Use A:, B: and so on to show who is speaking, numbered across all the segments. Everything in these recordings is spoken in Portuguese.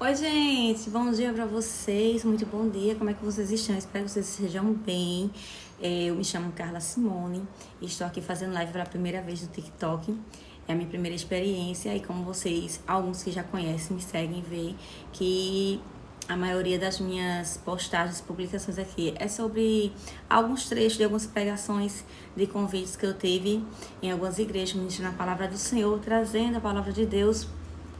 A: Oi, gente, bom dia pra vocês, muito bom dia, como é que vocês estão? Espero que vocês estejam bem. Eu me chamo Carla Simone e estou aqui fazendo live pela primeira vez no TikTok. É a minha primeira experiência e como vocês, alguns que já conhecem, me seguem, vê que a maioria das minhas postagens, publicações aqui é sobre alguns trechos de algumas pregações de convites que eu tive em algumas igrejas, ministrando a palavra do Senhor, trazendo a palavra de Deus,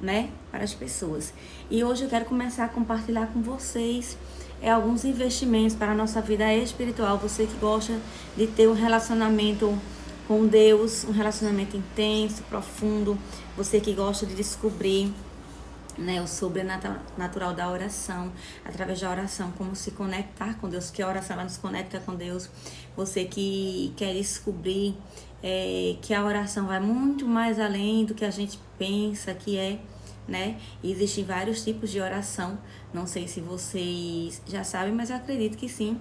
A: né, para as pessoas. E hoje eu quero começar a compartilhar com vocês alguns investimentos para a nossa vida espiritual. Você que gosta de ter um relacionamento com Deus, um relacionamento intenso, profundo, você que gosta de descobrir, né, o sobrenatural da oração, através da oração, como se conectar com Deus, que a oração ela nos conecta com Deus. Você que quer descobrir que a oração vai muito mais além do que a gente pensa que é, né? E existem vários tipos de oração, não sei se vocês já sabem, mas eu acredito que sim.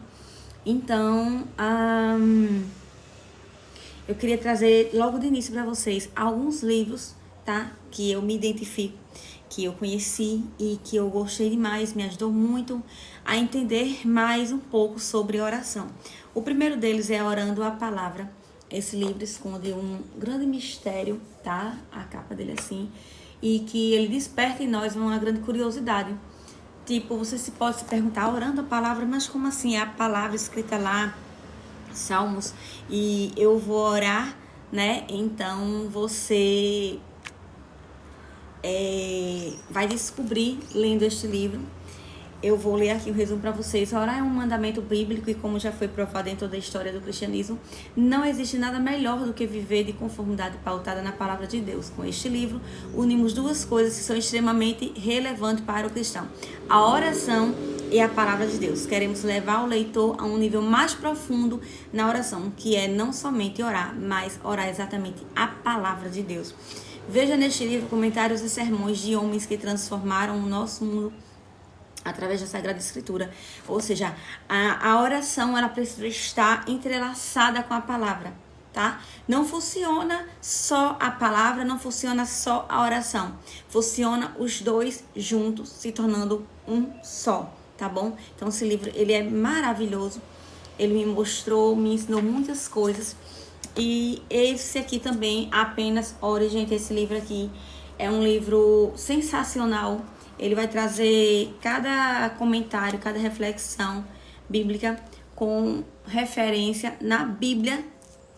A: Então, eu queria trazer logo de início para vocês alguns livros, tá? Que eu me identifico, que eu conheci e que eu gostei demais, me ajudou muito a entender mais um pouco sobre oração. O primeiro deles é Orando a Palavra. Esse livro esconde um grande mistério, tá? A capa dele é assim, e que ele desperta em nós uma grande curiosidade. Tipo, você pode se perguntar, orando a palavra, mas como assim? É a palavra escrita lá, Salmos, e eu vou orar, né? Então você vai descobrir lendo este livro. Eu vou ler aqui o resumo para vocês. Orar é um mandamento bíblico e, como já foi provado em toda a história do cristianismo, não existe nada melhor do que viver de conformidade pautada na palavra de Deus. Com este livro, unimos duas coisas que são extremamente relevantes para o cristão: a oração e a palavra de Deus. Queremos levar o leitor a um nível mais profundo na oração, que é não somente orar, mas orar exatamente a palavra de Deus. Veja neste livro comentários e sermões de homens que transformaram o nosso mundo através da Sagrada Escritura. Ou seja, a oração ela precisa estar entrelaçada com a palavra, tá? Não funciona só a palavra, não funciona só a oração. Funciona os dois juntos, se tornando um só, tá bom? Então esse livro, ele é maravilhoso. Ele me mostrou, me ensinou muitas coisas. E esse aqui também, Apenas Ore. Gente, esse livro aqui é um livro sensacional. Ele vai trazer cada comentário, cada reflexão bíblica com referência na Bíblia,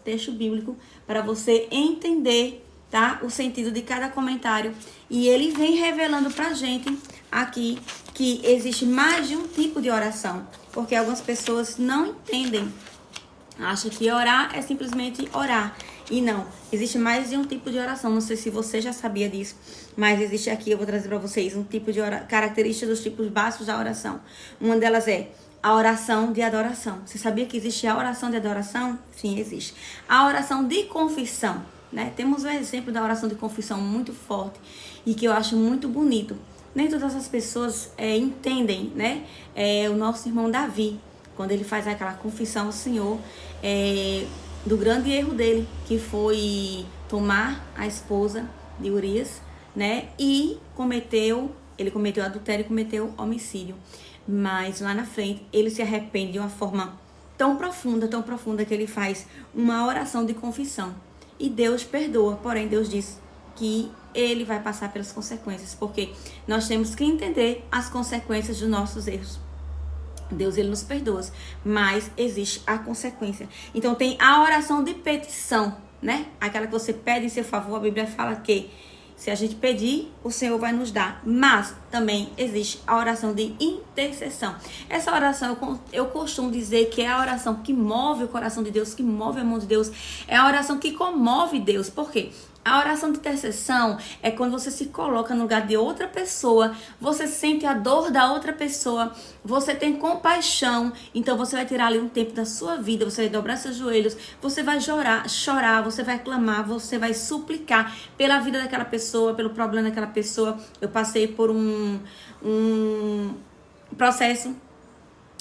A: texto bíblico, para você entender, tá, o sentido de cada comentário. E ele vem revelando pra gente aqui que existe mais de um tipo de oração, porque algumas pessoas não entendem. Acha que orar é simplesmente orar. E não, existe mais de um tipo de oração. Não sei se você já sabia disso, mas existe aqui, eu vou trazer para vocês um tipo de oração, características dos tipos básicos da oração. Uma delas é a oração de adoração. Você sabia que existe a oração de adoração? Sim, existe. A oração de confissão, né? Temos um exemplo da oração de confissão muito forte e que eu acho muito bonito. Nem todas as pessoas entendem, né? O nosso irmão Davi, quando ele faz aquela confissão ao Senhor, do grande erro dele, que foi tomar a esposa de Urias, né? E ele cometeu adultério e cometeu homicídio. Mas lá na frente, ele se arrepende de uma forma tão profunda que ele faz uma oração de confissão. E Deus perdoa, porém Deus diz que ele vai passar pelas consequências, porque nós temos que entender as consequências dos nossos erros. Deus, ele nos perdoa, mas existe a consequência. Então tem a oração de petição, né? Aquela que você pede em seu favor. A Bíblia fala que se a gente pedir, o Senhor vai nos dar. Mas também existe a oração de intercessão. Essa oração, eu costumo dizer que é a oração que move o coração de Deus, que move a mão de Deus. É a oração que comove Deus. Por quê? A oração de intercessão é quando você se coloca no lugar de outra pessoa, você sente a dor da outra pessoa, você tem compaixão, então você vai tirar ali um tempo da sua vida, você vai dobrar seus joelhos, você vai chorar, você vai clamar, você vai suplicar pela vida daquela pessoa, pelo problema daquela pessoa. Eu passei por um processo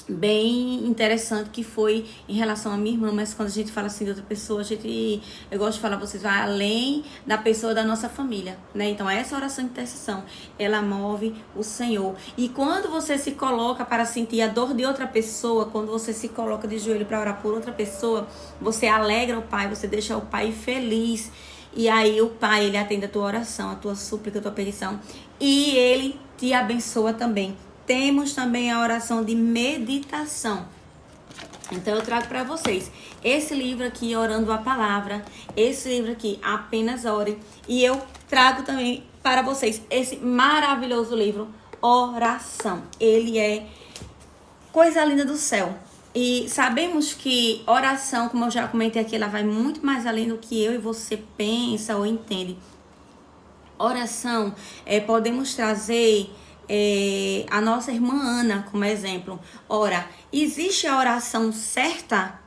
A: bem interessante, que foi em relação à minha irmã. Mas quando a gente fala assim de outra pessoa, eu gosto de falar pra vocês, vai além da pessoa da nossa família, né? Então essa oração de intercessão, ela move o Senhor. E quando você se coloca para sentir a dor de outra pessoa, quando você se coloca de joelho para orar por outra pessoa, você alegra o Pai, você deixa o Pai feliz. E aí o Pai, ele atende a tua oração, a tua súplica, a tua petição, e ele te abençoa também. Temos também a oração de meditação. Então eu trago para vocês esse livro aqui, Orando a Palavra, esse livro aqui, Apenas Ore, e eu trago também para vocês esse maravilhoso livro, Oração. Ele é coisa linda do céu. E sabemos que oração, como eu já comentei aqui, ela vai muito mais além do que eu e você pensa ou entende. Oração, podemos trazer a nossa irmã Ana como exemplo. Ora, existe a oração certa?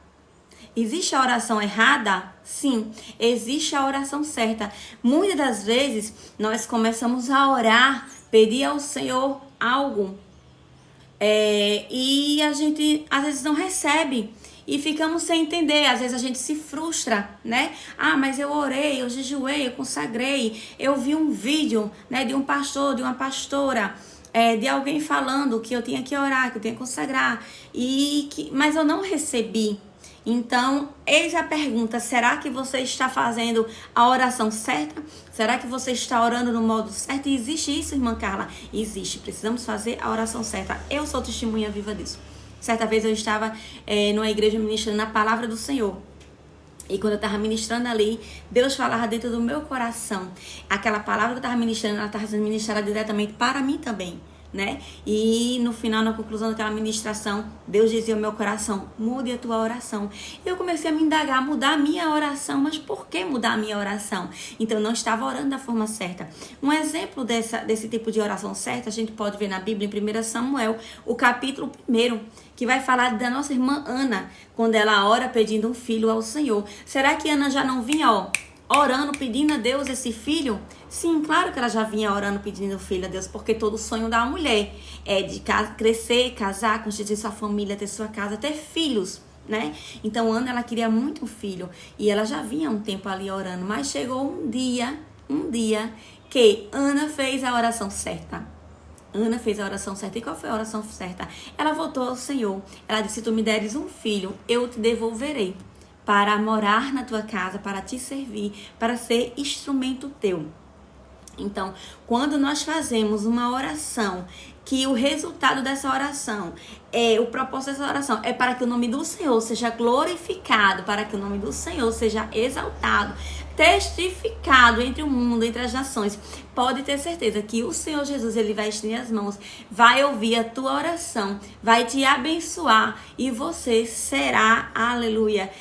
A: Existe a oração errada? Sim, existe a oração certa. Muitas das vezes nós começamos a orar, pedir ao Senhor algo, e a gente às vezes não recebe. E ficamos sem entender, às vezes a gente se frustra, né? Ah, mas eu orei, eu jejuei, eu consagrei, eu vi um vídeo, né, de um pastor, de uma pastora, de alguém falando que eu tinha que orar, que eu tinha que consagrar, mas eu não recebi. Então, eis a pergunta, será que você está fazendo a oração certa? Será que você está orando no modo certo? E existe isso, irmã Carla? Existe, precisamos fazer a oração certa. Eu sou testemunha viva disso. Certa vez eu estava numa igreja ministrando a palavra do Senhor. E quando eu estava ministrando ali, Deus falava dentro do meu coração. Aquela palavra que eu estava ministrando, ela estava sendo ministrada diretamente para mim também, né? E no final, na conclusão daquela ministração, Deus dizia ao meu coração, mude a tua oração. Eu comecei a me indagar, mudar a minha oração. Mas por que mudar a minha oração? Então eu não estava orando da forma certa. Um exemplo desse tipo de oração certa, a gente pode ver na Bíblia, em 1 Samuel, o capítulo 1, que vai falar da nossa irmã Ana, quando ela ora pedindo um filho ao Senhor. Será que Ana já não vinha, orando, pedindo a Deus esse filho? Sim, claro que ela já vinha orando, pedindo filho a Deus, porque todo sonho da mulher é de crescer, casar, constituir sua família, ter sua casa, ter filhos, né? Então Ana, ela queria muito um filho, e ela já vinha um tempo ali orando, mas chegou um dia que Ana fez a oração certa. Ana fez a oração certa. E qual foi a oração certa? Ela voltou ao Senhor. Ela disse, se tu me deres um filho, eu te devolverei para morar na tua casa, para te servir, para ser instrumento teu. Então, quando nós fazemos uma oração, que o resultado dessa oração, o propósito dessa oração é para que o nome do Senhor seja glorificado, para que o nome do Senhor seja exaltado, testificado entre o mundo, entre as nações, pode ter certeza que o Senhor Jesus, ele vai estender as mãos, vai ouvir a tua oração, vai te abençoar e você será, aleluia,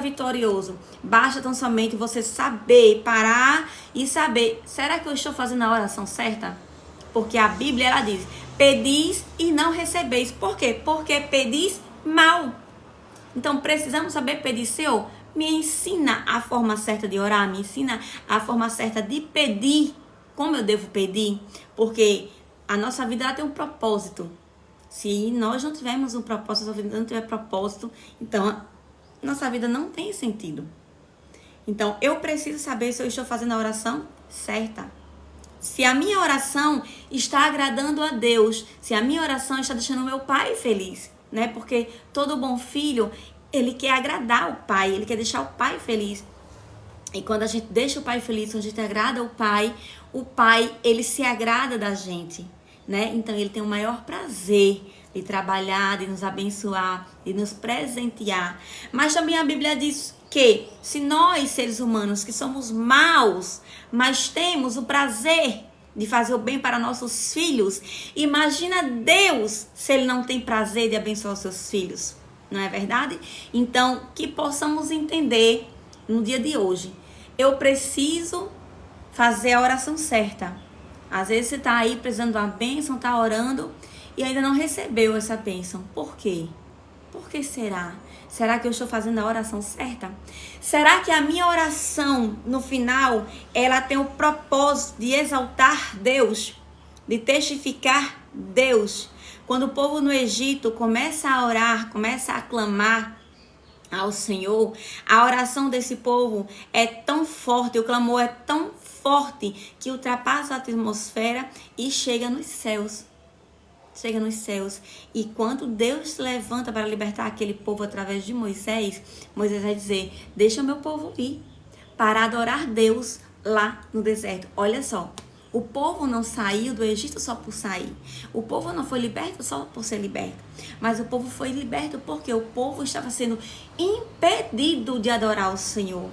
A: vitorioso. Basta tão somente você saber, parar e saber, será que eu estou fazendo a oração certa? Porque a Bíblia, ela diz, pedis e não recebeis. Por quê? Porque pedis mal. Então, precisamos saber pedir, Senhor, me ensina a forma certa de orar, me ensina a forma certa de pedir, como eu devo pedir, porque a nossa vida, ela tem um propósito. Se nós não tivermos um propósito, se a nossa vida não tiver propósito, então nossa vida não tem sentido. Então, eu preciso saber se eu estou fazendo a oração certa. Se a minha oração está agradando a Deus, se a minha oração está deixando o meu pai feliz, né? Porque todo bom filho, ele quer agradar o pai, ele quer deixar o pai feliz. E quando a gente deixa o pai feliz, quando a gente agrada o pai, ele se agrada da gente, né? Então, ele tem o maior prazer de trabalhar, de nos abençoar, de nos presentear. Mas também a Bíblia diz que se nós, seres humanos, que somos maus, mas temos o prazer de fazer o bem para nossos filhos, imagina Deus se ele não tem prazer de abençoar os seus filhos, não é verdade? Então, que possamos entender no dia de hoje, eu preciso fazer a oração certa. Às vezes você está aí precisando de uma bênção, está orando e ainda não recebeu essa bênção. Por quê? Por que será? Será que eu estou fazendo a oração certa? Será que a minha oração, no final, ela tem o propósito de exaltar Deus, de testificar Deus? Quando o povo no Egito começa a orar, começa a clamar ao Senhor, a oração desse povo é tão forte, o clamor é tão forte que ultrapassa a atmosfera e chega nos céus. Chega nos céus. E quando Deus se levanta para libertar aquele povo através de Moisés, Moisés vai dizer: deixa o meu povo ir para adorar Deus lá no deserto. Olha só, o povo não saiu do Egito só por sair. O povo não foi liberto só por ser liberto. Mas o povo foi liberto porque o povo estava sendo impedido de adorar o Senhor.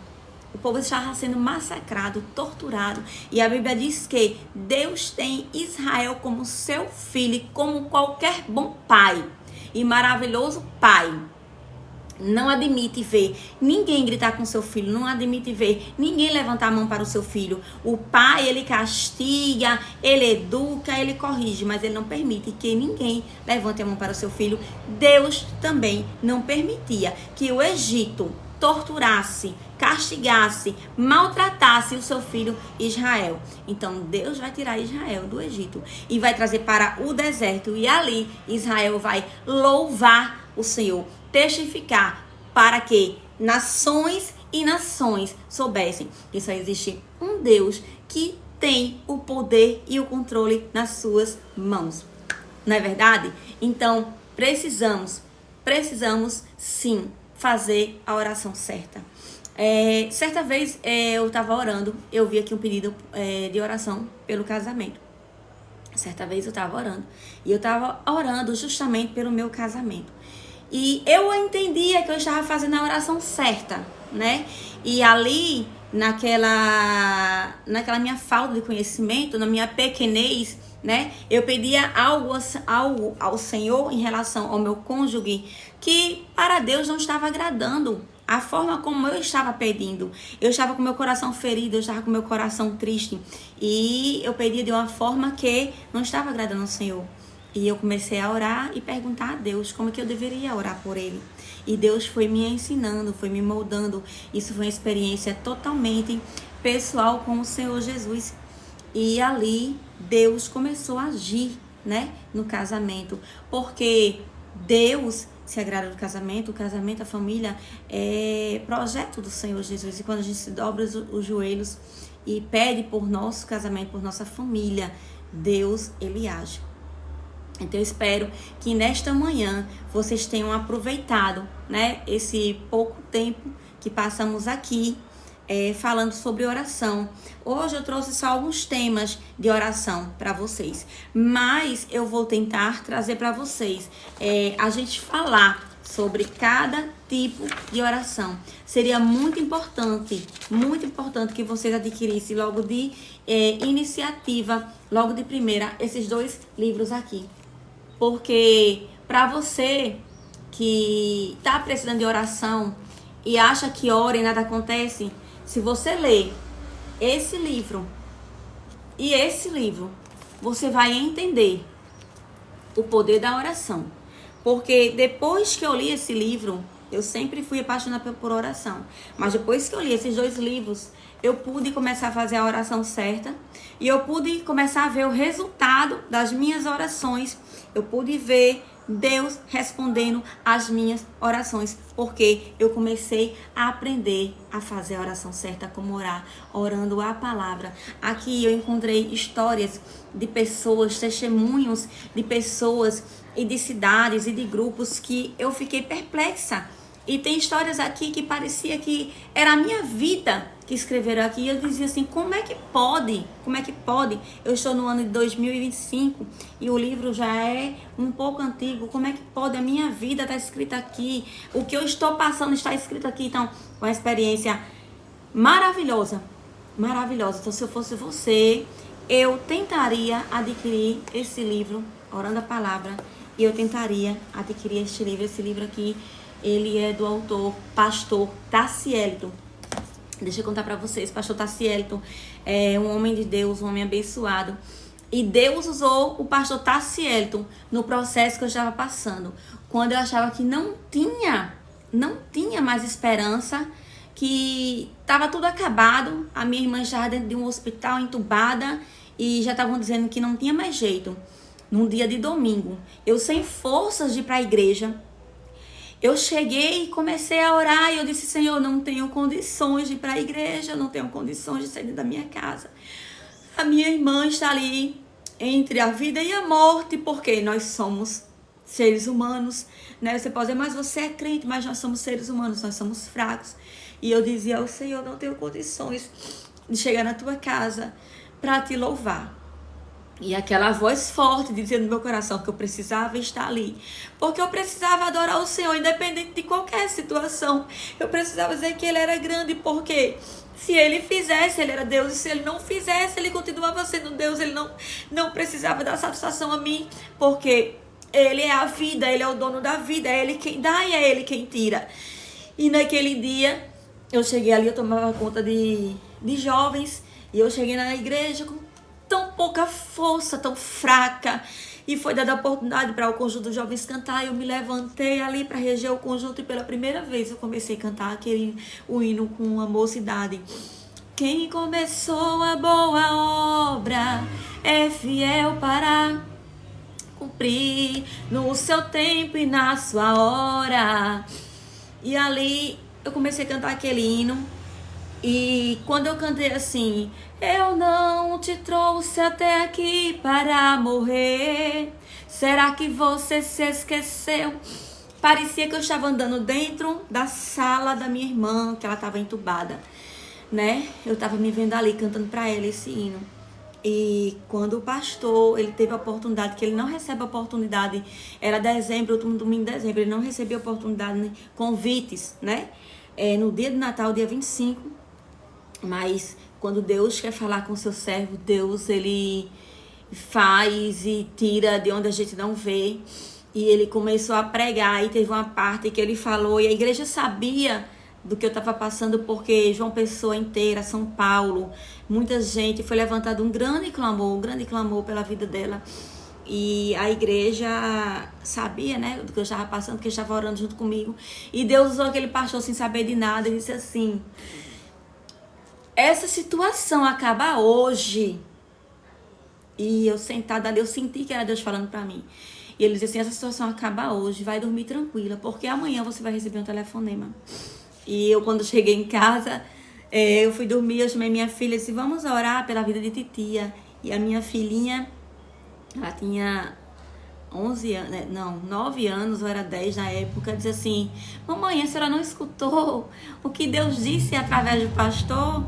A: O povo estava sendo massacrado, torturado. E a Bíblia diz que Deus tem Israel como seu filho e como qualquer bom pai e maravilhoso pai. Não admite ver ninguém gritar com seu filho, não admite ver ninguém levantar a mão para o seu filho. O pai, ele castiga, ele educa, ele corrige, mas ele não permite que ninguém levante a mão para o seu filho. Deus também não permitia que o Egito torturasse, castigasse, maltratasse o seu filho Israel. Então Deus vai tirar Israel do Egito e vai trazer para o deserto, e ali Israel vai louvar o Senhor, testificar para que nações e nações soubessem que só existe um Deus que tem o poder e o controle nas suas mãos. Não é verdade? Então precisamos sim fazer a oração certa. Certa vez eu estava orando, eu vi aqui um pedido de oração pelo casamento. Certa vez eu estava orando, e eu estava orando justamente pelo meu casamento. E eu entendia que eu estava fazendo a oração certa, né? E ali, naquela minha falta de conhecimento, na minha pequenez, né? Eu pedia algo ao Senhor em relação ao meu cônjuge que para Deus não estava agradando. A forma como eu estava pedindo. Eu estava com meu coração ferido, eu estava com meu coração triste. E eu pedia de uma forma que não estava agradando ao Senhor. E eu comecei a orar e perguntar a Deus como que eu deveria orar por ele. E Deus foi me ensinando, foi me moldando. Isso foi uma experiência totalmente pessoal com o Senhor Jesus. E ali Deus começou a agir, né, no casamento. Porque Deus se agrada do casamento, o casamento, a família é projeto do Senhor Jesus. E quando a gente se dobra os joelhos e pede por nosso casamento, por nossa família, Deus, ele age. Então eu espero que nesta manhã vocês tenham aproveitado, né, esse pouco tempo que passamos aqui falando sobre oração. Hoje eu trouxe só alguns temas de oração para vocês, mas eu vou tentar trazer para vocês a gente falar sobre cada tipo de oração. Seria muito importante que vocês adquirissem logo de iniciativa, logo de primeira, esses 2 livros aqui. Porque para você que está precisando de oração e acha que ora e nada acontece, se você ler esse livro e esse livro, você vai entender o poder da oração. Porque depois que eu li esse livro, eu sempre fui apaixonada por oração. Mas depois que eu li esses 2 livros, eu pude começar a fazer a oração certa. E eu pude começar a ver o resultado das minhas orações. Eu pude ver Deus respondendo às minhas orações. Porque eu comecei a aprender a fazer a oração certa, como orar, orando a palavra. Aqui eu encontrei histórias de pessoas, testemunhos de pessoas e de cidades e de grupos que eu fiquei perplexa. E tem histórias aqui que parecia que era a minha vida que escreveram aqui. E eu dizia assim, como é que pode? Como é que pode? Eu estou no ano de 2025 e o livro já é um pouco antigo. Como é que pode? A minha vida está escrita aqui. O que eu estou passando está escrito aqui. Então, uma experiência maravilhosa. Maravilhosa. Então, se eu fosse você, eu tentaria adquirir esse livro, Orando a Palavra. E eu tentaria adquirir este livro. Esse livro aqui, ele é do autor Pastor Tacielito. Deixa eu contar pra vocês. Pastor Tacielito é um homem de Deus, um homem abençoado. E Deus usou o pastor Tacielito no processo que eu estava passando. Quando eu achava que não tinha mais esperança, que estava tudo acabado. A minha irmã estava dentro de um hospital, entubada, e já estavam dizendo que não tinha mais jeito. num dia de domingo, eu sem forças de ir para a igreja, eu cheguei e comecei a orar e eu disse, Senhor, não tenho condições de ir para a igreja, não tenho condições de sair da minha casa. A minha irmã está ali entre a vida e a morte, porque nós somos seres humanos, né? Você pode dizer, mas você é crente, mas nós somos seres humanos, nós somos fracos. E eu dizia ao Senhor, não tenho condições de chegar na tua casa para te louvar. E aquela voz forte dizendo no meu coração que eu precisava estar ali. Porque eu precisava adorar o Senhor, independente de qualquer situação. Eu precisava dizer que Ele era grande, porque se Ele fizesse, Ele era Deus. E se Ele não fizesse, Ele continuava sendo Deus. Ele não precisava dar satisfação a mim, porque Ele é a vida, Ele é o dono da vida. É Ele quem dá e é Ele quem tira. E naquele dia, eu cheguei ali, eu tomava conta de jovens. E eu cheguei na igreja com tão pouca força, tão fraca, e foi dada a oportunidade para o conjunto dos jovens cantar. Eu me levantei ali para reger o conjunto e pela primeira vez eu comecei a cantar o hino com uma mocidade. Quem começou a boa obra é fiel para cumprir no seu tempo e na sua hora. E ali eu comecei a cantar aquele hino. E quando eu cantei assim, eu não te trouxe até aqui para morrer, será que você se esqueceu? Parecia que eu estava andando dentro da sala da minha irmã, que ela estava entubada, né? Eu estava me vendo ali cantando para ela esse hino. E quando o pastor, ele teve a oportunidade, que ele não recebe a oportunidade, era dezembro, último domingo de dezembro, ele não recebia a oportunidade, né? Convites, né? No dia de Natal, dia 25, mas quando Deus quer falar com o seu servo, Deus, ele faz e tira de onde a gente não vê. E ele começou a pregar e teve uma parte que ele falou, e a igreja sabia do que eu estava passando, porque João Pessoa inteira, São Paulo, muita gente, foi levantado um grande clamor pela vida dela. E a igreja sabia, né, do que eu estava passando, porque estava orando junto comigo. E Deus usou aquele pastor sem saber de nada e disse assim, essa situação acaba hoje. E eu sentada ali, eu senti que era Deus falando para mim. E ele disse assim, essa situação acaba hoje, vai dormir tranquila, porque amanhã você vai receber um telefonema. E eu, quando cheguei em casa, eu fui dormir, eu chamei minha filha e disse, vamos orar pela vida de titia. E a minha filhinha, ela tinha 11 anos, não, 9 anos, ou era 10 na época, disse assim, mamãe, a senhora não escutou o que Deus disse através do pastor?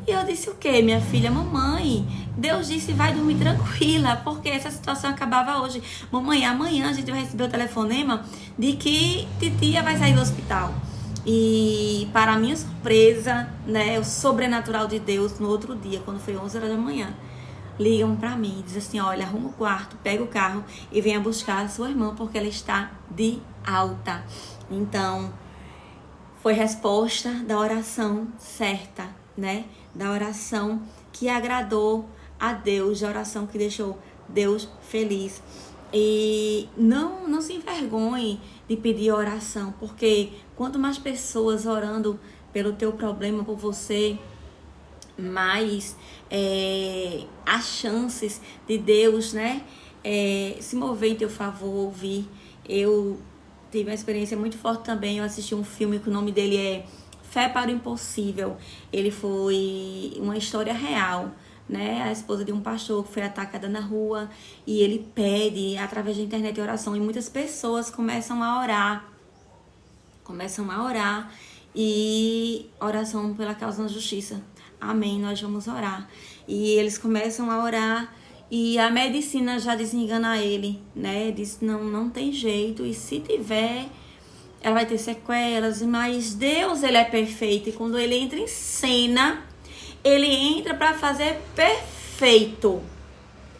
A: E eu disse o quê, minha filha? Mamãe, Deus disse vai dormir tranquila, porque essa situação acabava hoje. Mamãe, amanhã a gente vai receber o telefonema de que titia vai sair do hospital. E para minha surpresa, né, o sobrenatural de Deus, no outro dia, quando foi 11 horas da manhã, ligam para mim e dizem assim, olha, arruma o quarto, pega o carro e venha buscar a sua irmã, porque ela está de alta. Então, foi resposta da oração certa, né? Da oração que agradou a Deus, da oração que deixou Deus feliz. E não se envergonhe de pedir oração, porque quanto mais pessoas orando pelo teu problema, por você, mais as chances de Deus, né, se mover em teu favor, ouvir. Eu tive uma experiência muito forte também. Eu assisti um filme que o nome dele é Fé para o Impossível. Ele foi uma história real, né? A esposa de um pastor que foi atacada na rua e ele pede através da internet oração, e muitas pessoas começam a orar e oração pela causa da justiça. Amém, nós vamos orar. E eles começam a orar e a medicina já desengana ele, né? Diz, não tem jeito, e se tiver, ela vai ter sequelas, mas Deus, ele é perfeito, e quando ele entra em cena, ele entra para fazer perfeito.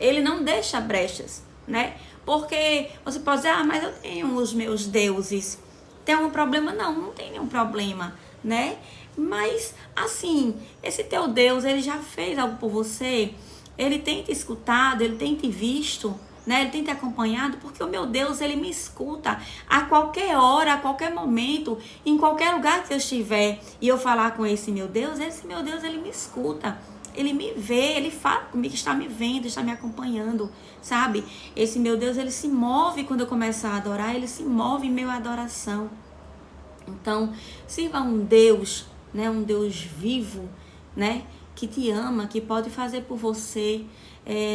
A: Ele não deixa brechas, né? Porque você pode dizer, mas eu tenho os meus deuses. Tem algum problema? Não tem nenhum problema, né? Mas, assim, esse teu Deus, ele já fez algo por você? Ele tem te escutado, ele tem te visto, né? Ele tem te acompanhado, porque o meu Deus, ele me escuta a qualquer hora, a qualquer momento, em qualquer lugar que eu estiver e eu falar com esse meu Deus, ele me escuta. Ele me vê, ele fala comigo, está me vendo, está me acompanhando, sabe? Esse meu Deus, ele se move quando eu começo a adorar, ele se move em meio à adoração. Então, sirva um Deus, né? Um Deus vivo, né? Que te ama, que pode fazer por você,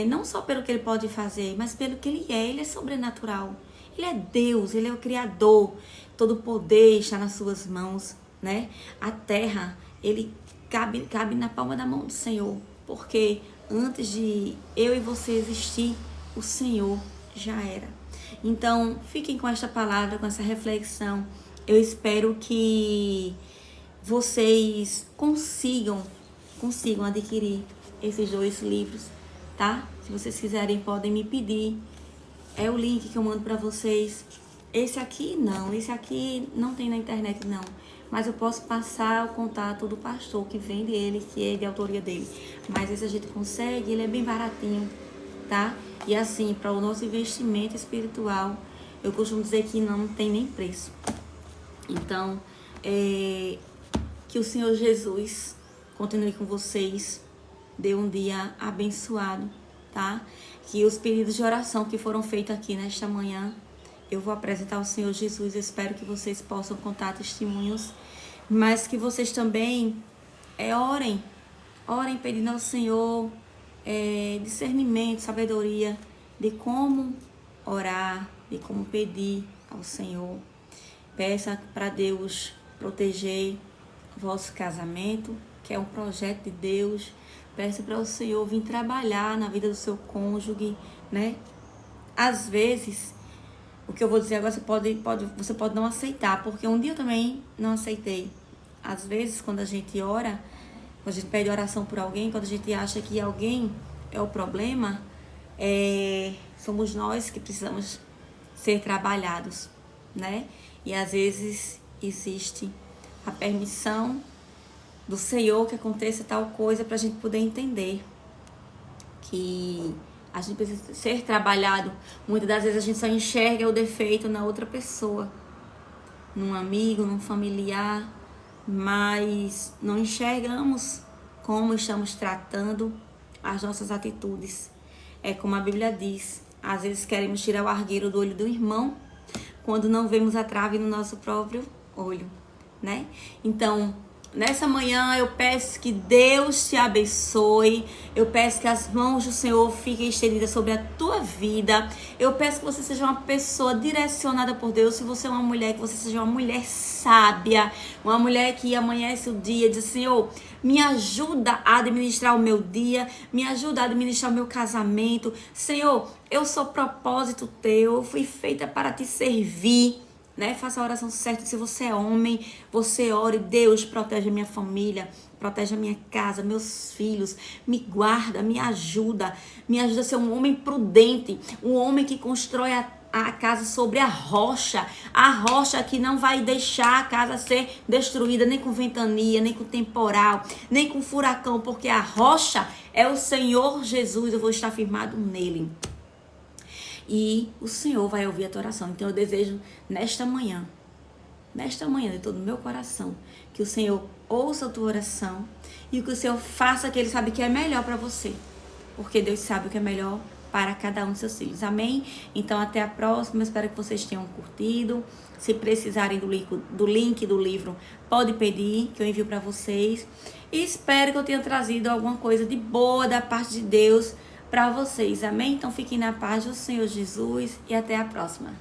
A: não só pelo que ele pode fazer, mas pelo que ele é sobrenatural. Ele é Deus, ele é o Criador, todo o poder está nas suas mãos, né? A terra, ele cabe na palma da mão do Senhor, porque antes de eu e você existir, o Senhor já era. Então, fiquem com esta palavra, com essa reflexão. Eu espero que vocês consigam adquirir esses 2 livros, tá? Se vocês quiserem, podem me pedir. É o link que eu mando pra vocês. Esse aqui não tem na internet não. Mas eu posso passar o contato do pastor que vende ele, que é de autoria dele. Mas esse a gente consegue, ele é bem baratinho, tá? E assim, para o nosso investimento espiritual, eu costumo dizer que não tem nem preço. Então, que o Senhor Jesus continue com vocês, dê um dia abençoado, tá? Que os pedidos de oração que foram feitos aqui nesta manhã, eu vou apresentar ao Senhor Jesus. Eu espero que vocês possam contar testemunhos, mas que vocês também orem pedindo ao Senhor discernimento, sabedoria de como orar, de como pedir ao Senhor. Peça para Deus proteger vosso casamento, que é um projeto de Deus. Peça para o Senhor vir trabalhar na vida do seu cônjuge, né? Às vezes, o que eu vou dizer agora você pode não aceitar, porque um dia eu também não aceitei. Às vezes, quando a gente ora, quando a gente pede oração por alguém, quando a gente acha que alguém é o problema, somos nós que precisamos ser trabalhados, né? E às vezes existe a permissão do Senhor que aconteça tal coisa para a gente poder entender que a gente precisa ser trabalhado. Muitas das vezes a gente só enxerga o defeito na outra pessoa, num amigo, num familiar, mas não enxergamos como estamos tratando as nossas atitudes. É como a Bíblia diz, às vezes queremos tirar o argueiro do olho do irmão, quando não vemos a trave no nosso próprio olho, né? Então, nessa manhã eu peço que Deus te abençoe, eu peço que as mãos do Senhor fiquem estendidas sobre a tua vida, eu peço que você seja uma pessoa direcionada por Deus. Se você é uma mulher, que você seja uma mulher sábia, uma mulher que amanhece o dia e diz: Senhor, me ajuda a administrar o meu dia, me ajuda a administrar o meu casamento. Senhor, eu sou propósito teu, eu fui feita para te servir, né? Faça a oração certa. Se você é homem, você ore: Deus, protege a minha família, protege a minha casa, meus filhos, me guarda, me ajuda a ser um homem prudente, um homem que constrói a casa sobre a rocha que não vai deixar a casa ser destruída nem com ventania, nem com temporal, nem com furacão, porque a rocha é o Senhor Jesus. Eu vou estar firmado nele. E o Senhor vai ouvir a tua oração. Então eu desejo nesta manhã de todo o meu coração, que o Senhor ouça a tua oração e que o Senhor faça o que Ele sabe que é melhor para você, porque Deus sabe o que é melhor para cada um dos seus filhos. Amém? Então até a próxima. Espero que vocês tenham curtido. Se precisarem do link do livro, pode pedir que eu envio para vocês. E espero que eu tenha trazido alguma coisa de boa da parte de Deus para vocês. Amém? Então fiquem na paz do Senhor Jesus e até a próxima.